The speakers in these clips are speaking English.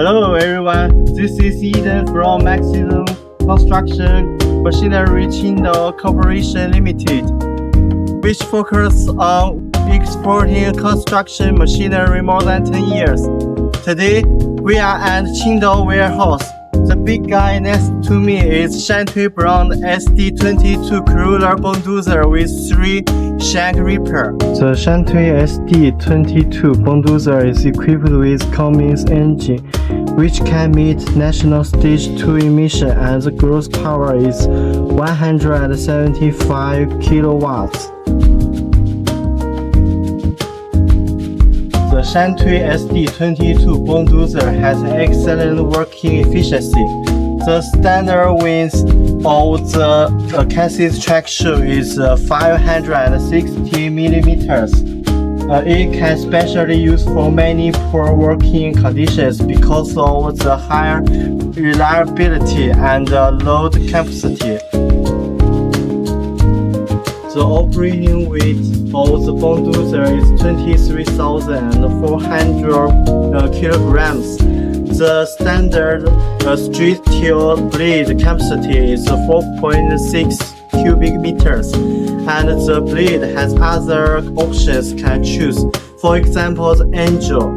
Hello everyone, this is Eden from MAXIZM Construction Machinery Qingdao Corporation Limited, which focuses on exporting construction machinery more than 10 years. Today, we are at Qingdao warehouse. The big guy next to me is SHANTUI brand SD22 cruiser bulldozer with three-shank reaper. The SHANTUI SD22 Bulldozer is equipped with Cummins engine, which can meet national stage 2 emission, and the gross power is 175 kilowatts. The SHANTUI SD22 Bulldozer has excellent working efficiency. The standard width of the chassis traction is 560 millimeters. It can specially use for many poor working conditions because of the higher reliability and load capacity. The operating weight of the bulldozer is 23,400 kilograms. The standard straight tail blade capacity is 4.6 cubic meters, and the blade has other options can choose. For example, the Angel,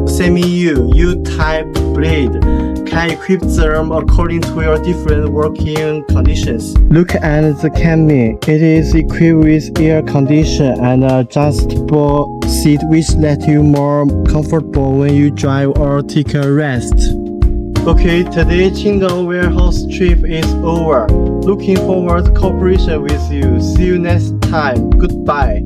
Semi-U, U-type blade can equip them according to your different working conditions. Look at the cabin. It is equipped with air condition and adjustable seat, which let you more comfortable when you drive or take a rest. Okay, today Qingdao warehouse trip is over. Looking forward to cooperation with you. See you next time. Goodbye.